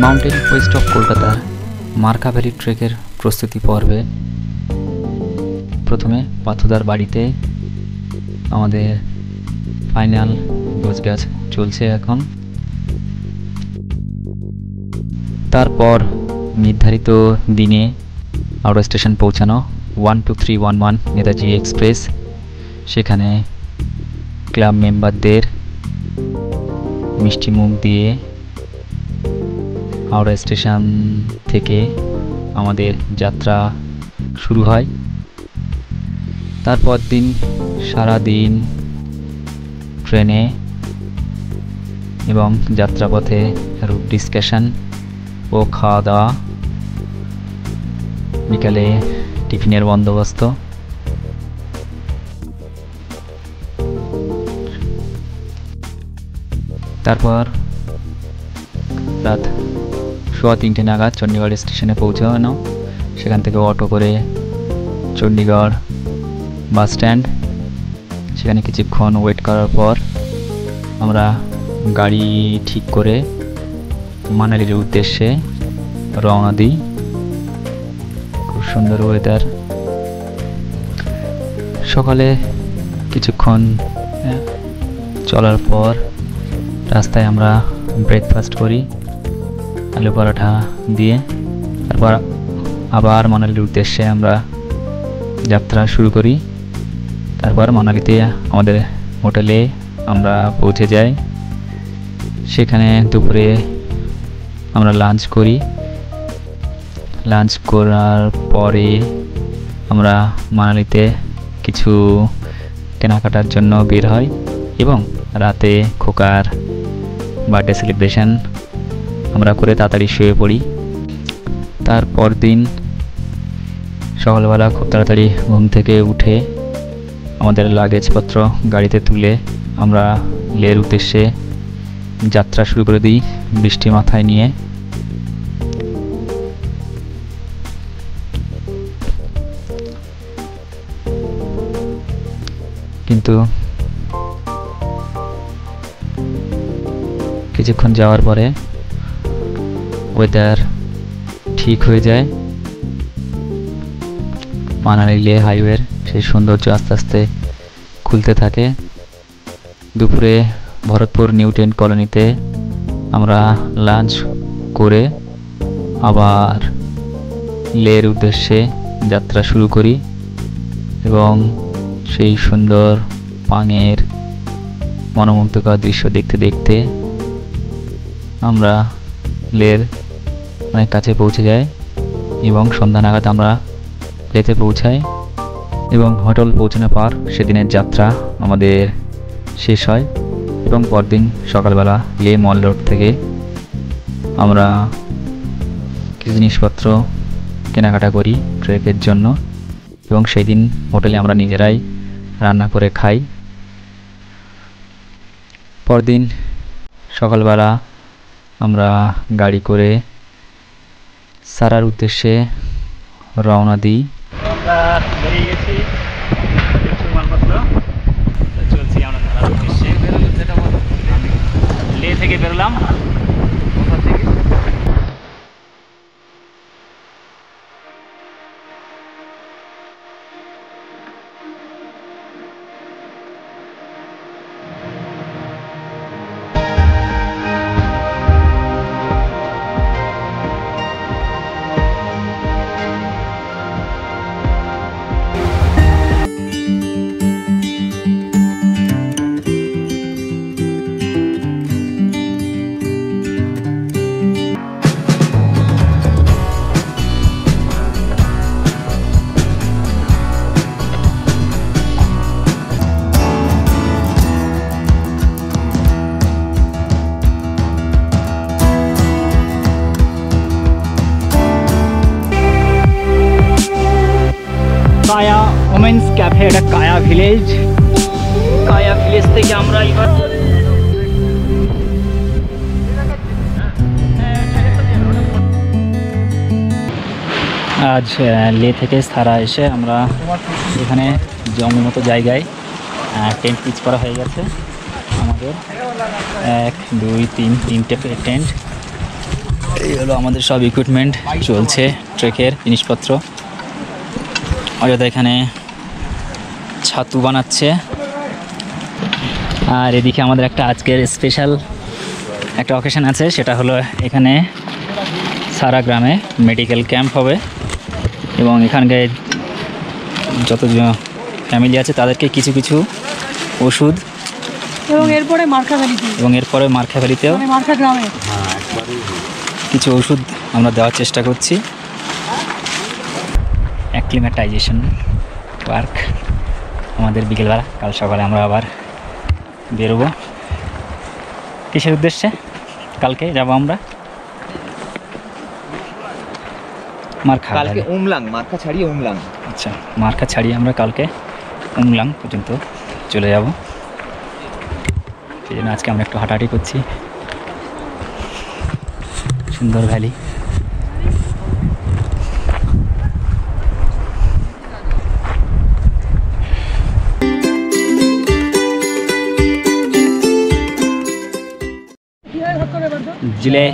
Mountain Quest of কলকাতার মার্কা valley ট্রেকের প্রস্তুতি পর্বে প্রথমে পাথুদার বাড়িতে আমাদের ফাইনাল গোছগাছ চলছে এখন। তারপর নির্ধারিত দিনে হাওড়া স্টেশন পৌঁছানো 12311 নেতাজি এক্সপ্রেস, সেখানে ক্লাব মেম্বারদের মিষ্টি মুখ দিয়ে হাওড়া স্টেশন থেকে আমাদের যাত্রা শুরু হয়। তারপর দিন সারা দিন ট্রেনে এবং যাত্রাপথে রুট ডিসকাশন ও খাওয়া দাওয়া, বিকালে টিফিনের বন্দোবস্ত। তারপর রাত 3:15 নাগাদ চণ্ডীগড় স্টেশনে পৌঁছানো, সেখান থেকে অটো করে চণ্ডীগড় বাস স্ট্যান্ড, সেখানে কিছুক্ষণ ওয়েট করার পর আমরা গাড়ি ঠিক করে মানালির উদ্দেশ্যে রওনা দিই। খুব সুন্দর ওয়েদার। সকালে কিছুক্ষণ চলার পর রাস্তায় আমরা ব্রেকফাস্ট করি আলু পরোটা দিয়ে। তারপর আবার মানালির উদ্দেশ্যে আমরা যাত্রা শুরু করি। তারপর মানালিতে আমাদের হোটেলে আমরা পৌঁছে যাই। সেখানে দুপুরে আমরা লাঞ্চ করি। লাঞ্চ করার পরে আমরা মানালিতে কিছু কেনাকাটার জন্য বের হই এবং রাতে খোকার বার্থডে সেলিব্রেশন আমরা করে তাড়াতাড়ি শুয়ে পড়ি। তারপর দিন সকালবেলা খুব তাড়াতাড়ি ঘুম থেকে উঠে আমাদের লাগেজপত্র গাড়িতে তুলে আমরা লের উদ্দেশ্যে যাত্রা শুরু করে দিই বৃষ্টি মাথায় নিয়ে। কিন্তু কিছুক্ষণ যাওয়ার পরে ওয়েদার ঠিক হয়ে যায়। মানালি লে হাইওয়ের সেই সৌন্দর্য আস্তে আস্তে খুলতে থাকে। দুপুরে ভরতপুর নিউটন কলোনিতে আমরা লাঞ্চ করে আবার লের উদ্দেশ্যে যাত্রা শুরু করি এবং সেই সুন্দর পাঙের মনোমুগ্ধকর দৃশ্য দেখতে দেখতে আমরা লের অনেক কাছে পৌঁছে যাই এবং সন্ধ্যা নাগাদ আমরা লেতে পৌঁছাই এবং হোটেল পৌঁছানোর পর সেদিনের যাত্রা আমাদের শেষ হয়। এবং পরদিন সকালবেলা লে মল রোড থেকে আমরা কিছু জিনিসপত্র কেনাকাটা করি ট্রেকের জন্য এবং সেই দিন হোটেলে আমরা নিজেরাই রান্না করে খাই। পরদিন সকালবেলা আমরা গাড়ি করে সারার উদ্দেশ্যে রওনা দিই। আমরা বেরিয়ে গেছি, মালপত্র চলছি আমরা সারার উদ্দেশ্যে। লে থেকে বেরোলাম। কায়া ওমেন্স ক্যাফে, এটা কায়া ভিলেজ। কায়া ভিলেজ থেকে আমরা এবার আজ লে থেকে সারা এসে আমরা এখানে জমি মতো জায়গায় টেন্ট পিচ করা হয়ে গেছে আমাদের। 1 2 3 তিনটে টেন্ট। এই হলো আমাদের সব ইকুইপমেন্ট, চলছে ট্রেকের জিনিসপত্র। অযোধ্যা এখানে ছাতু বানাচ্ছে। আর এদিকে আমাদের একটা আজকের স্পেশাল একটা অকেশন আছে, সেটা হলো এখানে সারা গ্রামে মেডিকেল ক্যাম্প হবে এবং এখানকার যত ফ্যামিলি আছে তাদেরকে কিছু কিছু ওষুধ এবং এরপরে মার্খা ভ্যালিতেও কিছু ওষুধ আমরা দেওয়ার চেষ্টা করছি। অ্যাক্লিমেটাইজেশন পার্ক আমাদের বিকেলবেলা, কাল সকালে আমরা আবার বেরোবো। কিসের উদ্দেশ্যে? কালকে যাব আমরা মার্খা ছাড়িয়ে উমলাং। আচ্ছা, মার্খা ছাড়িয়ে আমরা কালকে উমলাং পর্যন্ত চলে যাব। সেই জন্য আজকে আমরা একটু হাঁটাহাঁটি করছি। সুন্দর ভ্যালি। জিলে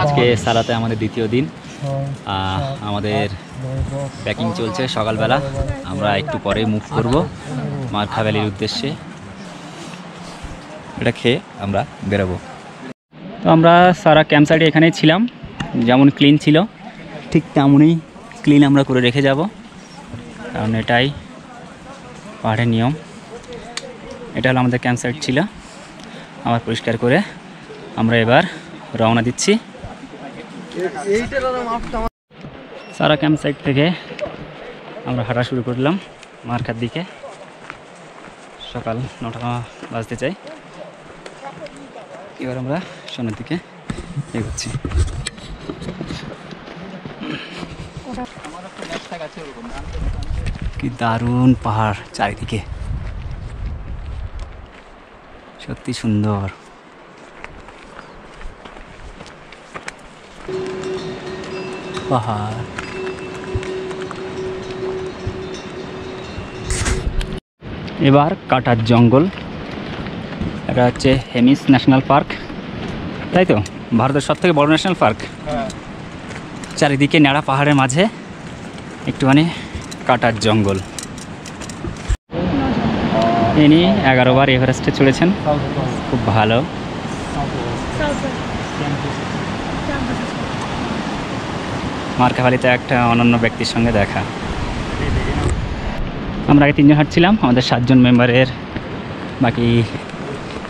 আজকে সারাতে আমাদের দ্বিতীয় দিন। আমাদের প্যাকিং চলছে সকালবেলা, আমরা একটু পরে মুভ করব মার্খা ভ্যালির উদ্দেশ্যে। এটা খেয়ে আমরা বেরোবো। তো আমরা সারা ক্যাম্প সাইটে এখানেই ছিলাম, যেমন ক্লিন ছিল ঠিক তেমনই ক্লিন আমরা করে রেখে যাব, কারণ এটাই পাহাড়ের নিয়ম। এটা হলো আমাদের ক্যাম্প সাইট ছিল, আবার পরিষ্কার করে আমরা এবার রওনা দিচ্ছি। সারা ক্যাম্প সাইট থেকে আমরা হাঁটা শুরু করলাম মার্খার দিকে। সকাল 9টা বাজতে চাই। এবার আমরা সামনের দিকে এগোচ্ছি। কি দারুণ পাহাড় চারিদিকে, সত্যি সুন্দর। পাহাড়, এবার কাটার জঙ্গল। এটা হচ্ছে হেমিস ন্যাশনাল পার্ক, তাই তো? ভারতের সবথেকে বড় ন্যাশনাল পার্ক। চারিদিকে ন্যাড়া পাহাড়ের মাঝে একটুখানি কাটার জঙ্গল। ইনি 11 বার এভারেস্টে চড়েছেন, খুব ভালো। মার্খা ভ্যালিতে একটা অনন্য ব্যক্তির সঙ্গে দেখা। আমরা আগে 3 জন হাঁটছিলাম, আমাদের 7 জন মেম্বারের বাকি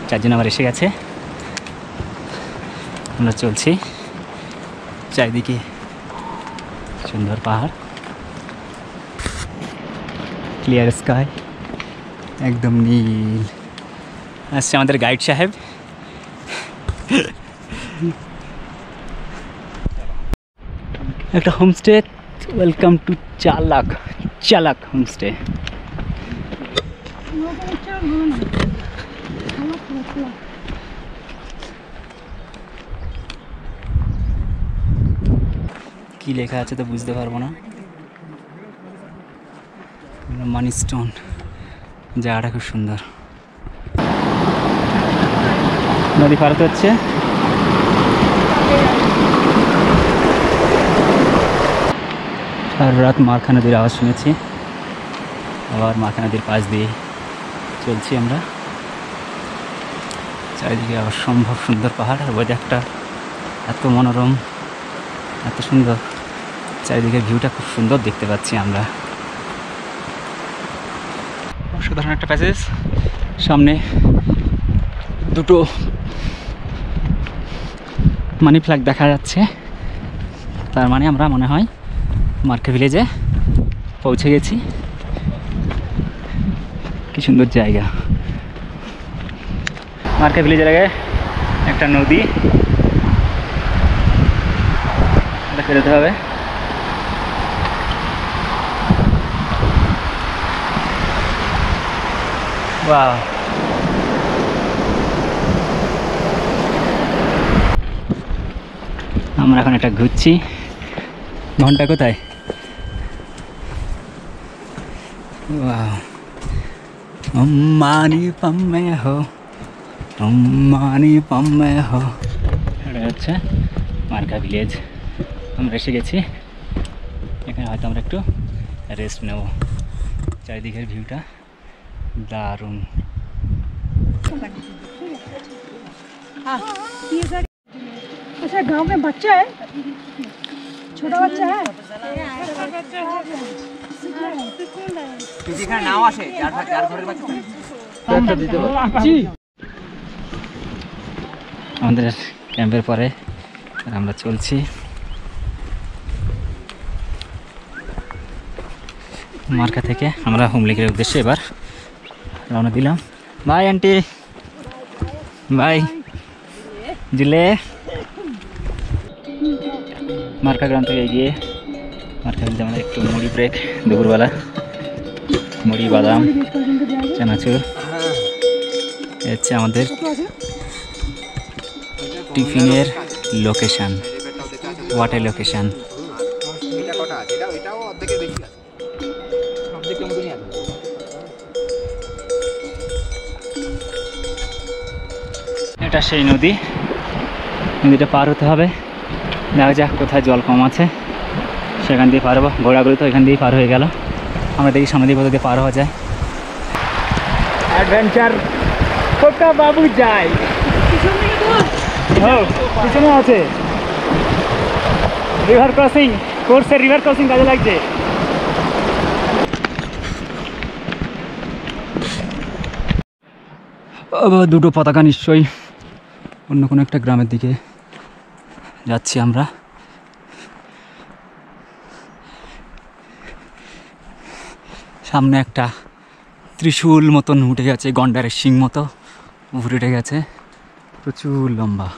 4 জন আবার এসে গেছে। আমরা চলছি, চারিদিকে সুন্দর পাহাড়, ক্লিয়ার স্কাই, একদম নীল। আসছে আমাদের গাইড সাহেব। একটা হোমস্টে, ওয়েলকাম টু চালাক হোমস্টে। কি লেখা আছে তো বুঝতে পারবো না। মানি স্টোন, জায়গাটা খুব সুন্দর। নদী পার হতে হচ্ছে। সারা রাত মার্খা নদীর আওয়াজ শুনেছি, আবার মার্খা নদীর পাশ দিয়ে চলছি আমরা। চারিদিকে অসম্ভব সুন্দর পাহাড়, আর ওয়েদারটা এত মনোরম, এত সুন্দর। চারিদিকের ভিউটা খুব সুন্দর দেখতে পাচ্ছি আমরা। সাধারণ একটা প্যাসেজ, সামনে দুটো মানি ফ্ল্যাগ দেখা যাচ্ছে, তার মানে আমরা মনে হয় মার্খা ভিলেজে পৌঁছে গেছি। কি সুন্দর জায়গা। মার্খা ভিলেজের আগে একটা নদী, এটা ফেরোতে হবে। বাহ, আমরা এখন একটা ঘুরছি। ঘন্টা কোথায়? মানি পাম্মে হো, মানি পাম্মে হো। এটা হচ্ছে মার্কা ভিলেজ আমরা এসে গেছি। এখানে হয়তো আমরা একটু রেস্ট নেব। চারিদিকের ভিউটা দারুণ। अच्छा गांव में बच्चा है, छोटा बच्चा है। আমাদের ক্যাম্পের পরে আমরা চলছি মার্কা থেকে। আমরা হুমলিকের উদ্দেশ্যে এবার রওনা দিলাম। বাই আন্টি, বাই জিলে। মার্কা গ্রাম থেকে এগিয়ে মার্কা বলতে আমাদের একটু মুড়ি ব্রেক, দুপুরবেলা মুড়ি, বাদাম, চানাচুর। হচ্ছে আমাদের টিফিনের লোকেশান, ওয়াটার লোকেশান। এটা সেই নদী, নদীটা পার হতে হবে। দেখা যাক কোথায় জল কম আছে, সেখান দিয়ে পারবো। ঘোড়াগুলো তো এখান দিয়েই পার হয়ে গেল, আমরা দেখি সামনে দিয়ে কোথা দিয়ে পার হওয়া যায়। অ্যাডভেঞ্চার কোথা বাবু যায়, পিছনে আছে রিভার ক্রসিং, কোর্সের রিভার ক্রসিং কাজে লাগছে। দুটো পতাকা নিশ্চয়ই অন্য কোনো একটা গ্রামের দিকে যাচ্ছি আমরা। সামনে একটা ত্রিশূল মতন উঠে গেছে, গন্ডারের শিং মতো উপরে উঠে গেছে, প্রচুর লম্বা।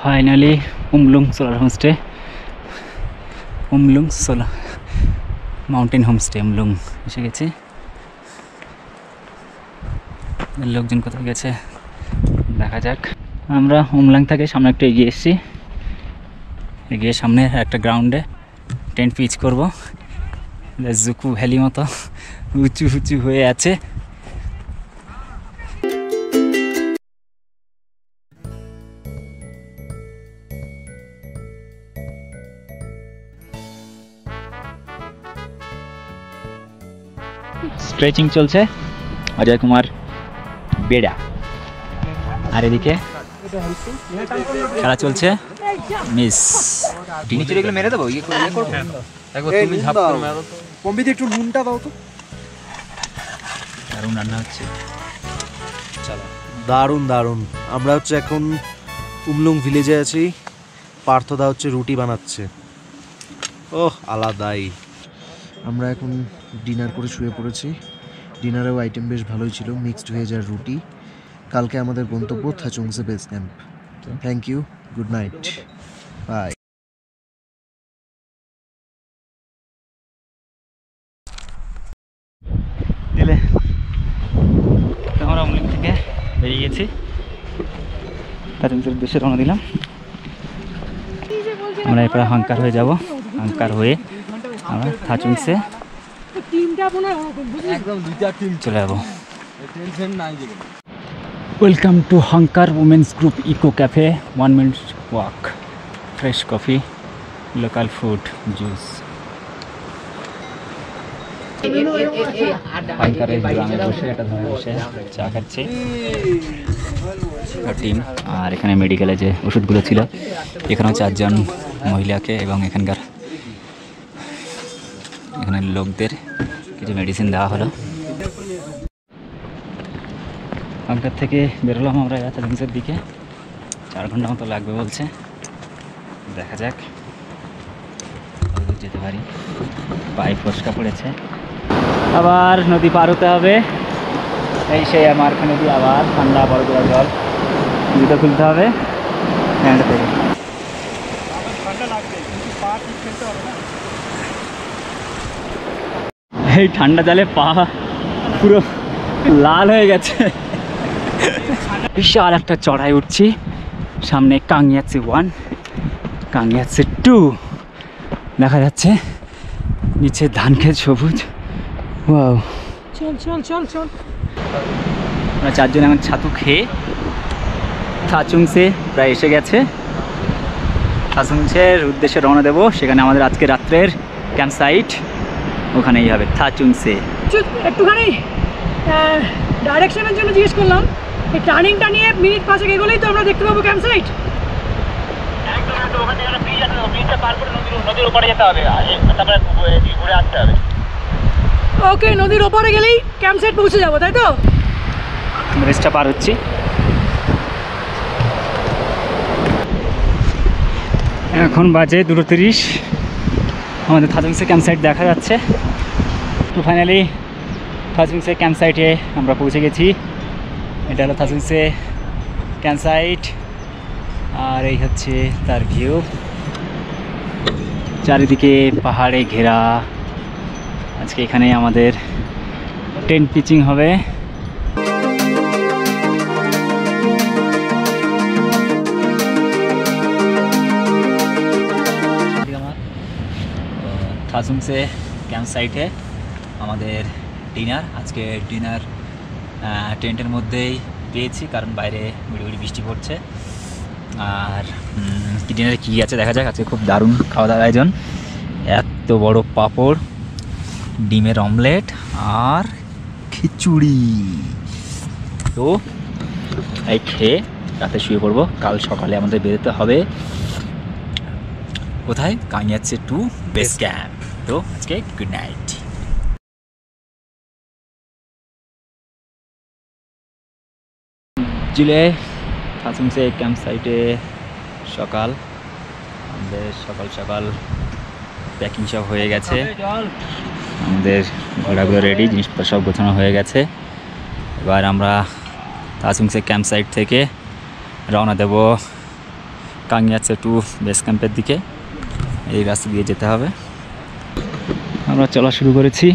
Finally Umlung solar homestay, Umlung solar mountain homestay Umlung এসে গেছে। লোকজন কোথায় গেছে দেখা যাক। আমরা উমলাং থেকে সামনে একটু এগিয়ে এসেছি, এগিয়ে সামনে একটা গ্রাউন্ডে টেন্ট পিচ করব। জুকু ভ্যালি মতো উঁচু উঁচু হয়ে আছে। স্ট্রেচিং চলছে অজয় কুমার বেড়া, আর এদিকে খেলা চলছে মিস। মেরে দেবো, একটু নুনটা দাও তো। দারুণ রান্না হচ্ছে, দারুণ দারুণ। আমরা হচ্ছে এখন উমলুং ভিলেজে আছি, পার্থদা হচ্ছে রুটি বানাচ্ছে। ওহ আলাদাই। আমরা এখন ডিনার করে শুয়ে পড়েছি। ডিনারেও আইটেম বেশ ভালোই ছিল, মিক্সড ভেজ আর রুটি। কালকে আমাদের গন্তব্য Thachungtse base camp. Thank you, good night, bye. দিলে আমরা উমলিং থেকে বেরিয়ে গেছি, থাচুংসের উদ্দেশ্যে রওনা দিলাম। আমরা এরপরে হাঙ্কার হয়ে যাব, হাঙ্কার হয়ে আমরা থাচুংসে চলে যাবো। Welcome to Hankar women's group eco cafe, 1 minute walk, fresh coffee, local food, juice. হাঙ্কারের গ্রামে বসে একটা ধরে বসে চা খাচ্ছি টিম। আর এখানে মেডিকেলে যে ওষুধগুলো ছিল, এখানেও 4 জন মহিলাকে এবং এখানে লোকদের কিছু মেডিসিন দেওয়া হলো। হাঙ্কার থেকে বেরোলাম আমরা থাচুংসের দিকে, 4 ঘন্টা মতো লাগবে বলছে, দেখা যাক কতদূর যেতে পারি। পায়ে ফসকা পড়েছে, আবার নদী পার হতে হবে। এই সেই মার্কা নদী, আবার ঠান্ডা বরফ জল, জুতো খুলতে হবে প্যান্ট থেকে। এই ঠান্ডা জলে পা পুরো লাল হয়ে গেছে। বিশাল একটা চড়াই উঠছি, সামনে কাংয়াতসে 1, কাংয়াতসে 2 দেখা যাচ্ছে, নিচে ধান ক্ষেত সবুজ। ওয়াও, চল চল চল চল। আমরা 4 জন এখন ছাতু খেয়ে থাচুংসে প্রায় এসে গেছে। থাচুংসের উদ্দেশ্যে রওনা দেবো। সেখানে আমাদের আজকে রাত্রের ক্যাম্প সাইট ওখানেই হবে, থাচুংসে। একটুখানি ডাইরেকশনের জন্য জিজ্ঞেস করলাম, এই টার্নিংটা নিয়ে মিনিট 5 এগোলেই তো আমরা দেখতে পাবো ক্যাম্প সাইট। একদম ওখান থেকে ব্রিজ আছে, ব্রিজটা পার করে নদীর ওপারে যেতে হবে, তারপরে ঘুরে আসতে হবে। ওকে, নদীর ওপারে গেলেই ক্যাম্প সাইট পৌঁছে যাবো, তাই তো? ব্রিজটা পার হচ্ছি। এখন বাজে 2:30, আমাদের থাচুংসে ক্যাম্প সাইট দেখা যাচ্ছে। তো ফাইনালি থাচুংসে ক্যাম্প সাইটে আমরা পৌঁছে গেছি। এটা হলো থাচুংসে ক্যাম্প সাইট, আর এই হচ্ছে তার ভিউ। চারিদিকে পাহাড়ে ঘেরা। আজকে এখানে আমাদের টেন্ট পিচিং হবে। থাচুংসে ক্যাম্প সাইটে আমাদের ডিনার। আজকে ডিনার টেন্টের মধ্যেই পেয়েছি, কারণ বাইরে মিড়ি বৃষ্টি পড়ছে। আর ডিনারে কী আছে দেখা যাক। আজকে খুব দারুণ খাওয়া দাওয়ার আয়োজন। এত বড় পাঁপড়, ডিমের অমলেট আর খিচুড়ি। তো এই খেয়ে রাতে শুয়ে পড়বো। কাল সকালে আমাদের বেরোতে হবে কোথায়? কাংয়াচে টু বেস ক্যাম্প। তো আজকে গুড নাইট। জিলে থাচুংসে ক্যাম্প সাইটে সকাল। আমাদের সকাল সকাল প্যাকিং সব হয়ে গেছে, আমাদের ঘোড়াগুলো রেডি, জিনিসপত্র সব গোছানো হয়ে গেছে। এবার আমরা থাচুংসে ক্যাম্প সাইট থেকে রওনা দেব কাংয়াচে টু বেস ক্যাম্পের দিকে। এই রাস্তা দিয়ে যেতে হবে। আমরা চলা শুরু করেছি,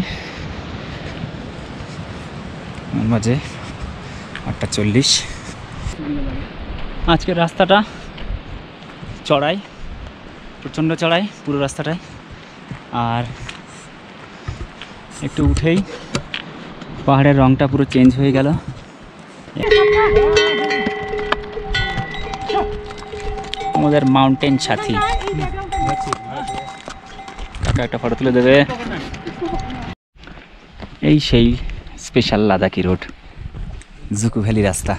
মাঝে 8:40। আজকের রাস্তাটা চড়াই, প্রচণ্ড চড়াই পুরো রাস্তাটায়। আর একটু উঠেই পাহাড়ের রংটা পুরো চেঞ্জ হয়ে গেল। আমাদের মাউন্টেন সাথী কাকা একটা ফটো তুলে দেবে। এই সেই স্পেশাল লাদাখি রোড, জুকু ভ্যালি রাস্তা।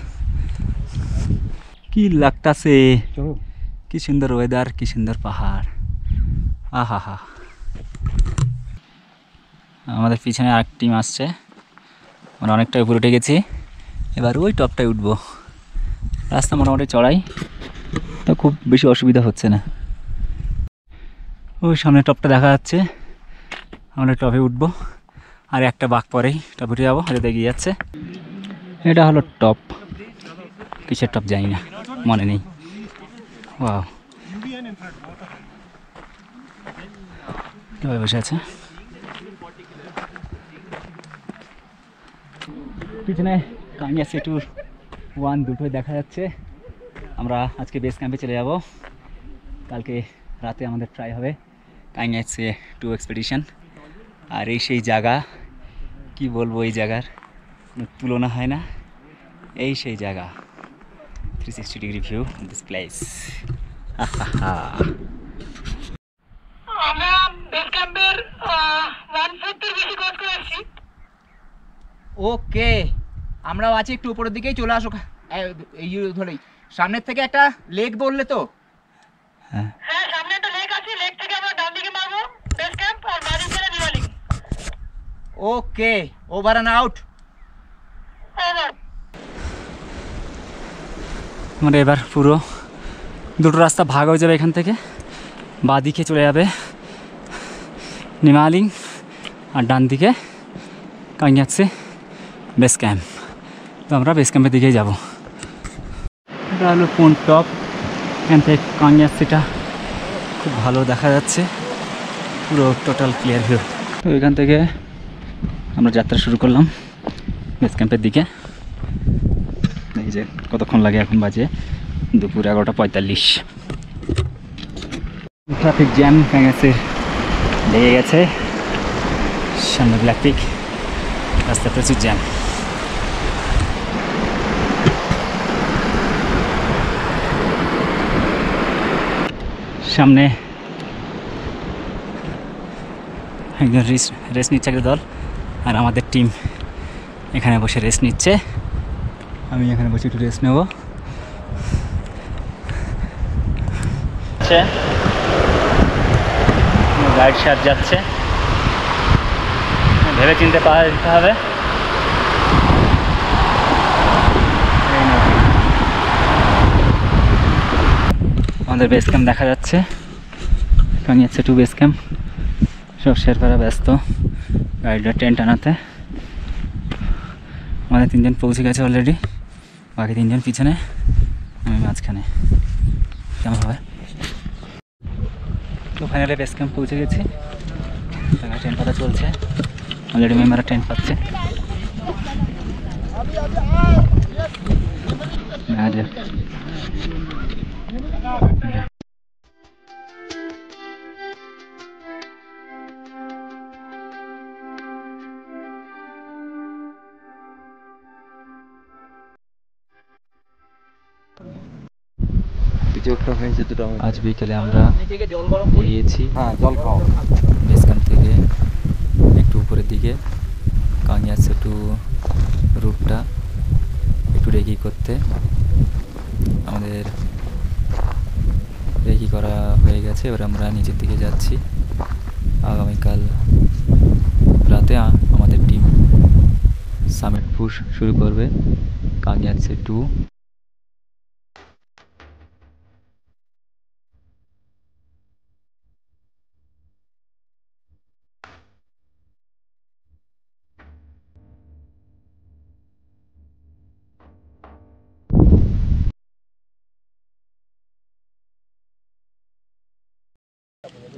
কি লাগতাছে, কি সুন্দর ওয়েদার, কি সুন্দর পাহাড়। আহা হা। আমাদের পিছনে আরেক টিম আসছে। আমরা অনেকটা উপরে উঠে গেছি, এবার ওই টপটায় উঠবো। রাস্তা মোটামুটি চড়াই, তো খুব বেশি অসুবিধা হচ্ছে না। ওই সামনে টপটা দেখা যাচ্ছে, আমরা টপে উঠবো। আর একটা বাঁক পরেই টপ উঠে যাবো, হাতে এগিয়ে যাচ্ছে। এটা হলো টপ, কিসের টপ জানি না, মনে নেই। ওয়াও, বসে আছে। পিছনে কাংয়াচে টু 1 দুটোই দেখা যাচ্ছে। আমরা আজকে বেস ক্যাম্পে চলে যাব। কালকে রাতে আমাদের ট্রাই হবে কাংয়াচে টু এক্সপেডিশন। আর এই সেই জায়গা, কি বলবো, এই জায়গার তুলনা হয় না। এই সেই জায়গা, 360 degree view of this place. আমরা বেস ক্যাম্পের 1/4 বেশি কাজ করেছি। ওকে, আমরাও আছি একটু উপরের দিকেই, চলে আসো। এই ধরেই সামনের থেকে একটা লেক বললে তো? হ্যাঁ, সামনে একটা লেক আছে, লেক থেকে আমরা ডান দিকে মারবো বেস ক্যাম্প, আর বাড়ি ছেড়ে নিওয়ালিং। ওকে, ওভার অ্যান্ড আউট। মানে এবার পুরো দুটো রাস্তা ভাগ হয়ে যাবে। এখান থেকে বাঁ দিকে চলে যাবে নিমালিং, আর ডান দিকে কাংয়াচে বেস ক্যাম্প। তো আমরা বেস ক্যাম্পের দিকেই যাব। এটা হলো কোন টপ, এখান থেকে কাংয়াচেটা খুব ভালো দেখা যাচ্ছে, পুরো টোটাল ক্লিয়ার ভিউ। তো এখান থেকে আমরা যাত্রা শুরু করলাম বেস ক্যাম্পের দিকে। এই যে কতক্ষণ লাগে, এখন বাজে দুপুর 11:45। ট্রাফিক জ্যাম হয়ে গেছে, লেগে গেছে। সামনে ব্ল্যাক পিক, রাস্তা প্রচুর জ্যাম। সামনে একজন রেস্ট নিচ্ছে একটা দল, আর আমাদের টিম এখানে বসে রেস্ট নিচ্ছে। আমি এখানে বসে একটু রেস্ট নেব। গাইড স্যার যাচ্ছে, ভেবে চিনতে পাওয়া দিতে হবে। আমাদের বেস ক্যাম্প দেখা যাচ্ছে, কানিয়াচ্ছে 2 বেস ক্যাম্প। সব শেরপারা ব্যস্ত গাইডরা টেন্ট আনাতে। আমাদের 3 জন পৌঁছে গেছে অলরেডি, বাকি 3 জন পিছনে, আমি মাঝখানে। কেমন হবে? তো ফাইনালি বেস ক্যাম্প পৌঁছে গেছি। টেন্ট পাতা চলছে, অলরেডি মেম্বাররা টেন্ট পাচ্ছে। আজ বিকেলে আমরা বেরিয়েছি বেস ক্যাম্প থেকে একটু উপরের দিকে কানিয়াচ্ছে টু রুটটা একটু রেকি করতে। আমাদের রেকি করা হয়ে গেছে, এবার আমরা নিচের দিকে যাচ্ছি। আগামীকাল রাতে আমাদের টিম সামিট পুশ শুরু করবে Kangyatse 2।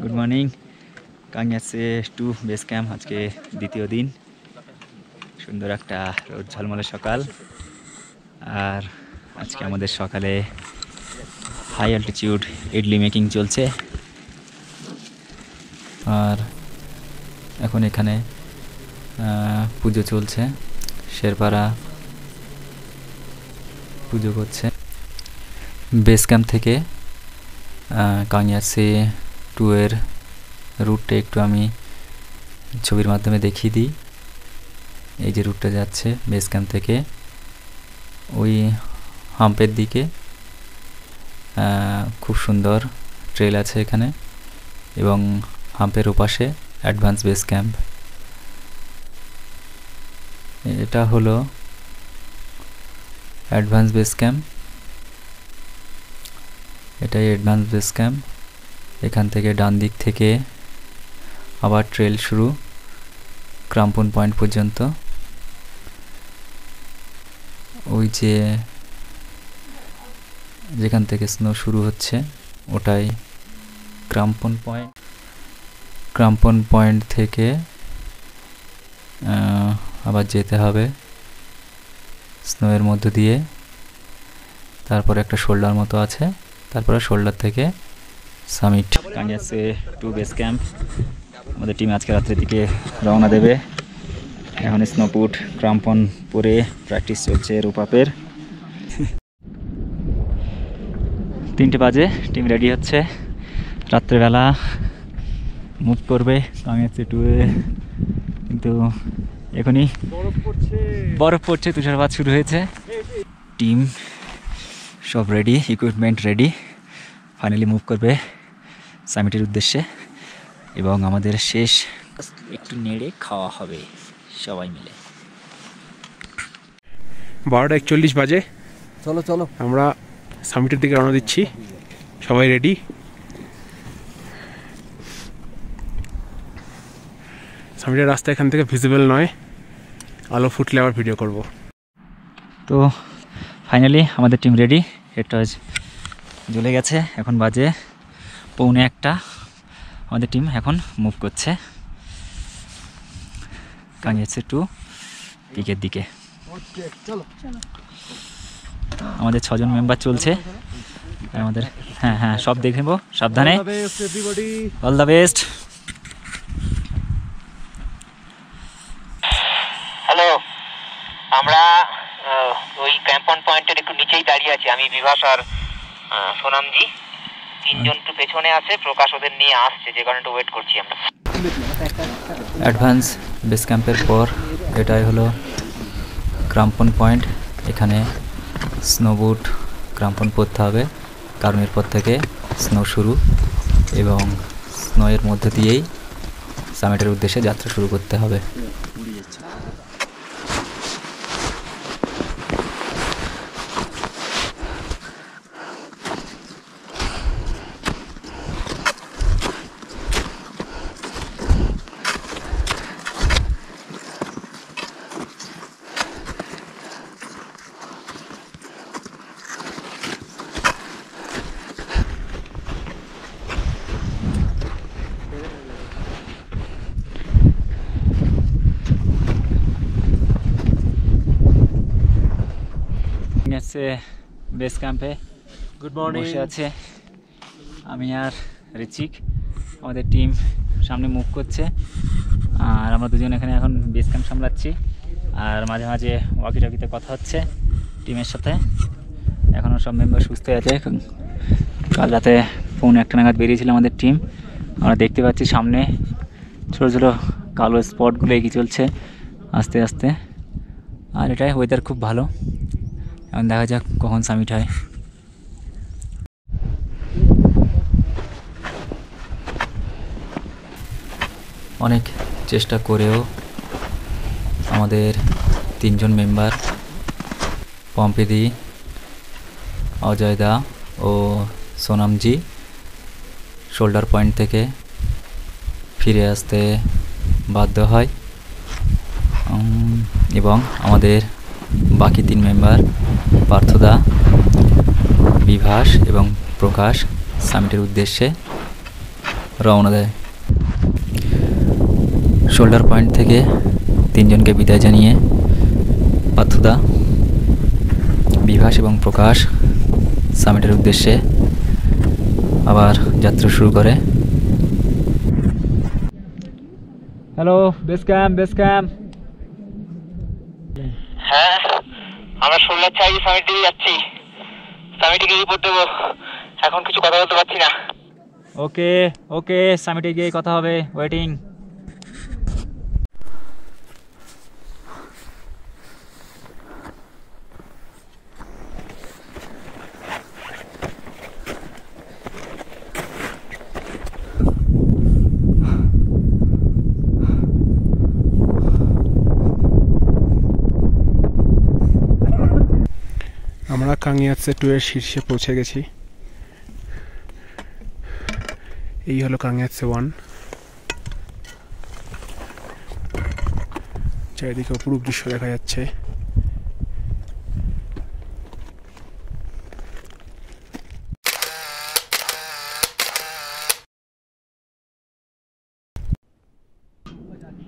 Good morning, Kangyatse 2 base camp. আজকে দ্বিতীয় দিন, সুন্দর একটা রোদ ঝলমলে সকাল। আর আজকে আমাদের সকালে হাই অ্যালটিটিউড ইডলি মেকিং চলছে। আর এখন এখানে পুজো চলছে, শেরপারা পুজো করছে। বেস ক্যাম্প থেকে কানিয়াচ্ছে 2 এর রুটটা একটু আমি ছবির মাধ্যমে দেখিয়ে দিই। এই যে রুটটা যাচ্ছে বেস ক্যাম্প থেকে ওই হাম্পের দিকে, খুব সুন্দর ট্রেল আছে এখানে, এবং হাম্পের ওপাশে অ্যাডভান্স বেস ক্যাম্প। এটা হলো অ্যাডভান্স বেস ক্যাম্প, এটাই অ্যাডভান্স বেস ক্যাম্প। এখান থেকে ডান দিক থেকে আবার ট্রেল শুরু ক্রাম্পন পয়েন্ট পর্যন্ত। ওই যে যেখান থেকে স্নো শুরু হচ্ছে ওটাই ক্রাম্পন পয়েন্ট। ক্রাম্পন পয়েন্ট থেকে আবার যেতে হবে স্নোয়ের মধ্য দিয়ে, তারপর একটা শোল্ডার মতো আছে, তারপরে শোল্ডার থেকে সামিট। কানিয়াচ্ছে 2 base camp. আমাদের টিম আজকে রাত্রের দিকে রওনা দেবে। এখন স্নোপুট ক্রাম্পন পরে প্র্যাকটিস চলছে রূপাপের। 3টে বাজে, টিম রেডি হচ্ছে, রাত্রেবেলা মুভ করবে কানিয়াচ্ছে 2 এ। কিন্তু এখনই বরফ পড়ছে, তুষারপাত শুরু হয়েছে। টিম সব ready, equipment ready, finally move করবে সামিটের উদ্দেশ্যে। এবং আমাদের শেষ একটু নেড়ে খাওয়া হবে সবাই মিলে। 12:41 বাজে। চলো চলো, আমরা সামিটের দিকে রওনা দিচ্ছি, সবাই রেডি। সামিটের রাস্তা এখান থেকে ভিজিবল নয়, আলো ফুটলে আবার ভিডিও করব। তো ফাইনালি আমাদের টিম রেডি, হেড টর্চ জ্বলে গেছে, এখন বাজে 1:45। আমাদের টিম এখন মুভ করছে কানিয়াচ্ছে 2 পিকের দিকে। আমাদের 6 জন মেম্বার চলছে আমাদের। হ্যাঁ হ্যাঁ, সব দেখে নেবো, সাবধানে। All the best. হ্যালো, আমরা ওই ক্যাম্পন পয়েন্টের একটু নিচেই দাঁড়িয়ে আছি, আমি বিভাস আর সোনামজি। তিনজন একটু পেছনে আছে, প্রকাশ ওদের নিয়ে আসছে, যে কারণে একটু ওয়েট করছি আমরা। অ্যাডভান্স বেস ক্যাম্পের পর এটাই হলো ক্রাম্পন পয়েন্ট। এখানে স্নোবুট ক্রাম্পন পরতে হবে, কারণ এরপর থেকে স্নো শুরু এবং স্নোয়ের মধ্যে দিয়েই সামিটের উদ্দেশ্যে যাত্রা শুরু করতে হবে। বেস ক্যাম্পে গুড মর্নিং। বসে আছে আমি আর ঋচিক, আমাদের টিম সামনে মুভ করছে আর আমরা দুজন এখানে এখন বেস ক্যাম্প সামলাচ্ছি আর মাঝে মাঝে ওয়াকি টকিতে কথা হচ্ছে টিমের সাথে। এখনও সব মেম্বার সুস্থ আছে। কাল রাতে পৌনে 1টা নাগাদ বেরিয়েছিল আমাদের টিম। আমরা দেখতে পাচ্ছি সামনে ছোটো ছোটো কালো স্পটগুলো এগিয়ে চলছে আস্তে আস্তে, আর এটাই ওয়েদার খুব ভালো। এখন দেখা যাক কখন সামিট হয়। অনেক চেষ্টা করেও আমাদের 3জন মেম্বার পম্পিদি, অজয় দা ও সোনামজি শোল্ডার পয়েন্ট থেকে ফিরে আসতে বাধ্য হয় এবং আমাদের বাকি 3 মেম্বার পার্থদা, বিভাস এবং প্রকাশ সামিটের উদ্দেশ্যে রওনা দেয়। শোল্ডার পয়েন্ট থেকে 3জনকে বিদায় জানিয়ে পার্থদা, বিভাস এবং প্রকাশ সামিটের উদ্দেশ্যে আবার যাত্রা শুরু করে। Hello base camp, base camp. হ্যাঁ, আমরা 16 ছাড়ি সামিট দিয়ে যাচ্ছি। সামিটে গিয়ে রিপোর্ট দেবো, এখন কিছু কথা বলতে পারছি না। ওকে ওকে, সামিটে গিয়ে কথা হবে, ওয়েটিং। আমরা কাংয়াতসে 2 এর শীর্ষে পৌঁছে গেছি। এই হলো কাংয়াতসে 1। চারিদিকে অপরূপ দৃশ্য দেখা যাচ্ছে।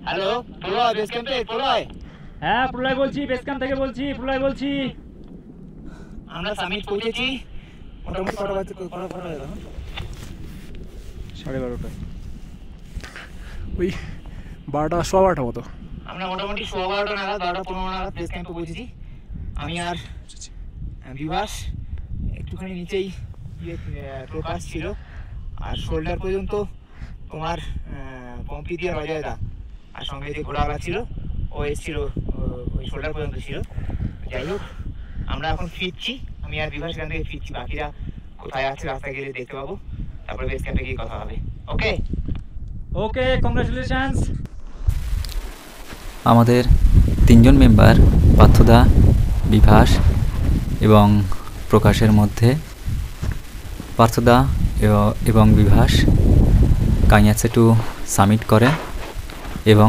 হ্যালো, প্রলয় বেস ক্যাম্পে। প্রলয়, হ্যাঁ প্রলয় বলছি, বেস ক্যাম্প থেকে বলছি, প্রলয় বলছি। আমরা সামিট পৌঁছেছি। মোটামুটি কটা বাজে? কটা বাজে? 12:30। ওই 12টা, 12:15 মতো। আমরা মোটামুটি 12:15 নাগাদ, 12:15 নাগাদ বেস ক্যাম্পে পৌঁছেছি। আমি আর বিভাস একটুখানি নিচেই প্রকাশ ছিল, আর শোল্ডার পর্যন্ত তোমার পম্পিদি আর অজয়দা, আর সঙ্গে যে ঘোড়াওয়ালা ছিল ও এসেছিল, ওই শোল্ডার পর্যন্ত ছিল। যাই হোক, আমরা এখন ফিরছি। আমি আর বিভাস এখান থেকে ফিরছি। বাকিরা কোথায় আছে রাস্তায় গেলে দেখতে পাবো, তারপরে বেস ক্যাম্পে গিয়ে কথা হবে। ওকে ওকে, কংগ্রাচুলেশনস। আমাদের 3জন মেম্বার পার্থদা, বিভাস এবং প্রকাশের মধ্যে পার্থদা এবং বিভাস কাংয়াতসে 2 সামিট করে এবং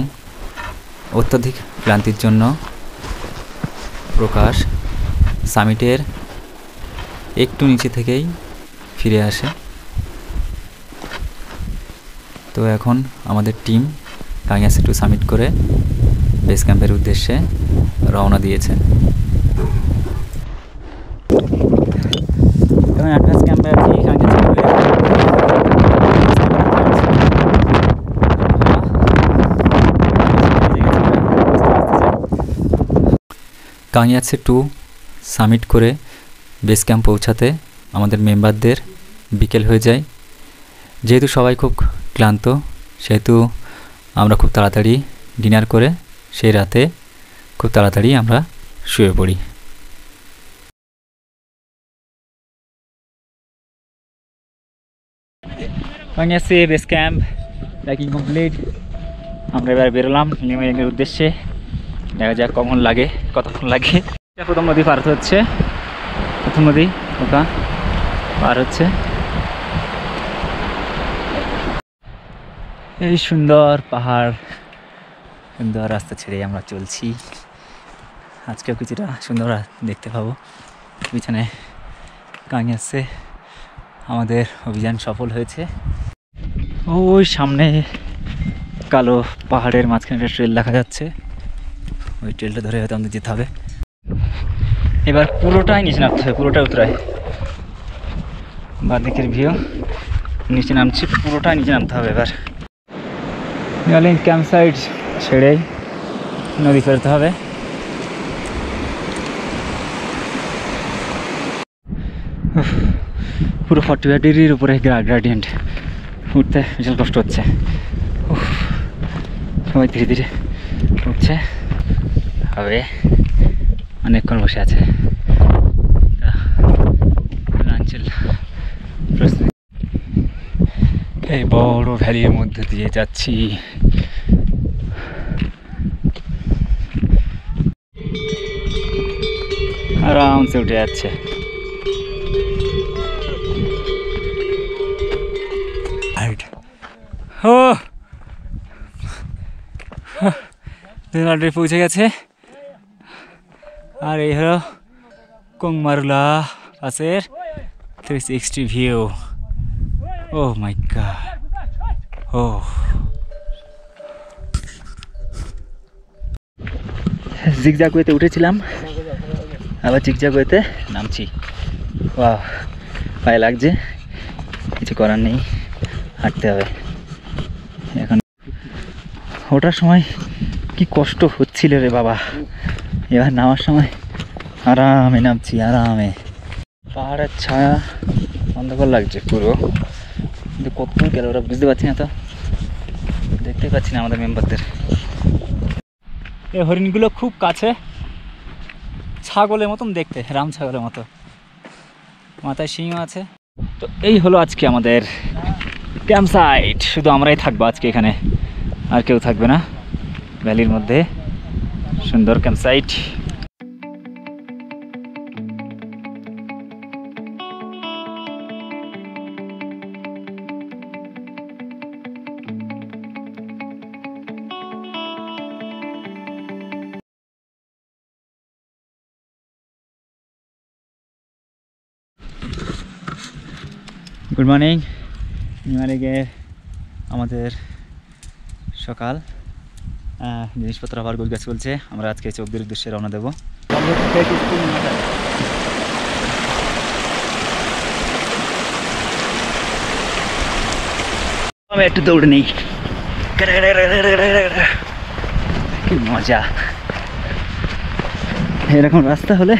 অত্যধিক ক্লান্তির জন্য প্রকাশ সামিটের একটু নিচে থেকেই ফিরে আসে। তো এখন আমাদের টিম কাংয়াতসে 2 সামিট করে বেস ক্যাম্পের উদ্দেশ্যে রওনা দিয়েছে। এখন অ্যাডভান্স ক্যাম্পে আছি কাংয়াতসে 2 সামিট করে বেস ক্যাম্প পৌঁছাতে আমাদের মেম্বারদের বিকেল হয়ে যায়। যেহেতু সবাই খুব ক্লান্ত, সেহেতু আমরা খুব তাড়াতাড়ি ডিনার করে সেই রাতে খুব তাড়াতাড়ি আমরা শুয়ে পড়ি। বাংলাদেশে বেস ক্যাম্প প্যাকিং কমপ্লিট। আমরা এবার বেরোলাম লিমাইয়ের উদ্দেশ্যে। দেখা যাক কতক্ষণ লাগে। প্রথম নদী পার হচ্ছে, প্রথম নদী ওটা পার হচ্ছে। এই সুন্দর পাহাড়, সুন্দর রাস্তা ছেড়ে আমরা চলছি। আজকেও কিছুটা সুন্দর দেখতে পাবো। পিছনে কাঙি আছে। আমাদের অভিযান সফল হয়েছে। ওই সামনে কালো পাহাড়ের মাঝখানে একটা ট্রেল দেখা যাচ্ছে। ওই ট্রেলটা ধরে হয়তো আমাদের যেতে হবে। এবার পুরোটাই নিচে নামতে হবে, পুরোটাই উতরায়। বাঁদিকের ভিউ, নিচে নামছি, পুরোটাই নিচে নামতে হবে। এবার ক্যাম্প সাইট ছেড়েই নদী ফেরতে হবে। পুরো 45 ডিগ্রির উপরে গ্রাডিয়েন্ট, উঠতে ভীষণ কষ্ট হচ্ছে। সবাই ধীরে ধীরে উঠছে, হবে অনেকক্ষণ বসে আছে। এই বড় ভ্যালির মধ্যে দিয়ে যাচ্ছি। আরামসে উঠে যাচ্ছে। পৌঁছে গেছে। আর এই হলো কোংমারুলা পাসের 360 ভিউ। ও মাই গড। ও জিগজ্যাগ ওয়েতে উঠেছিলাম, আবার জিগজ্যাগ ওয়েতে নামছি। বাহ, পায়ে লাগছে, কিছু করার নেই, হাঁটতে হবে। এখন ওঠার সময় কি কষ্ট হচ্ছিল রে বাবা, এবার নামার সময় আরামে নামছি, আরামে। পাহাড়ের ছায়া অন্ধকার লাগছে পুরো, কিন্তু কতক্ষণ গেল ওরা বুঝতে পারছি না, তো দেখতে পাচ্ছি না আমাদের মেম্বারদের। এই হরিণগুলো খুব কাছে, ছাগলের মতন দেখতে, রাম ছাগলের মতো, মাথায় শিং আছে। তো এই হলো আজকে আমাদের ক্যাম্প সাইট। শুধু আমরাই থাকবো আজকে এখানে, আর কেউ থাকবে না। ভ্যালির মধ্যে সুন্দর ক্যাম্প সাইট। Good morning. নিমারিগের আমাদের সকাল, জিনিসপত্র আবার গোছগাছ চলছে। আমরা আজকে চৌকদের উদ্দেশ্যে রওনা দেবো। আমি একটু দৌড়ে নেই, কি মজা। এরকম রাস্তা হলে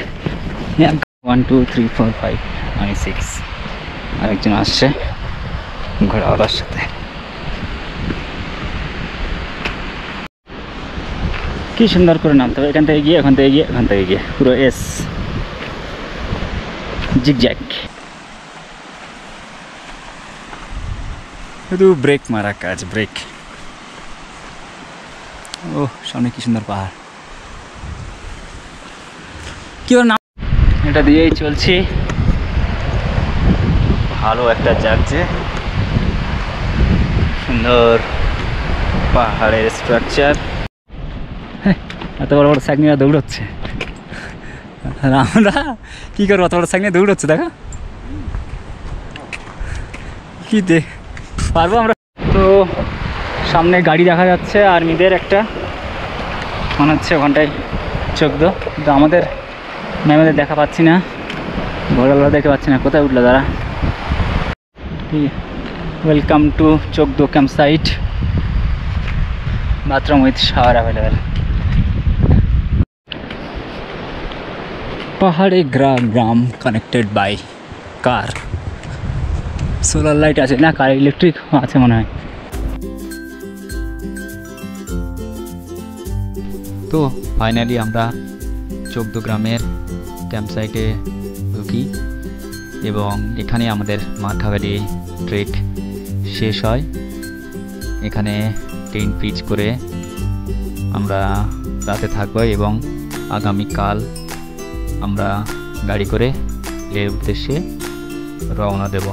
1 2 3 4 5 আমি 6। আরেকজন আসছে ঘোড়াওয়ালার সাথে। কি সুন্দর করে নামতে হবে, এখান থেকে গিয়ে, এখান থেকে গিয়ে, এখান থেকে গিয়ে, পুরো এস জিগজ্যাগ। শুধু ব্রেক মারা কাজ, ব্রেক। ও সামনে কি সুন্দর পাহাড়, কি ওর নাম, এটা দিয়েই চলছি। ভালো একটা জাগছে, সুন্দর পাহাড়ের স্ট্রাকচার। এত বড় বড় সাইকেল নিয়ে দৌড়চ্ছে, আর আমরা কি করবো, অত বড় সাইকেল নিয়ে দৌড়চ্ছে, দেখো কি দেখ পারবো আমরা। তো সামনে গাড়ি দেখা যাচ্ছে আর্মিদের একটা, মনে হচ্ছে ওখানটায় চোখদো, কিন্তু আমাদের ম্যামেদের দেখা পাচ্ছি না, ঘোড়াগুলো দেখতে পাচ্ছি না, কোথায় উঠলো তারা। Welcome to Chokdo camp site, bathroom with shower available. পাহাড়ে গ্রাম connected by car. Solar light আছে না, কার ইলেকট্রিক আছে মনে হয়। তো ফাইনালি আমরা 14 গ্রামের ক্যাম্প সাইটে ঢুকি এবং এখানে আমাদের মার্খাভ্যালি ট্রেক শেষ হয়। এখানে টেন্ট পিচ করে আমরা রাতে থাকবো এবং আগামীকাল আমরা গাড়ি করে লের উদ্দেশ্যে রওনা দেব।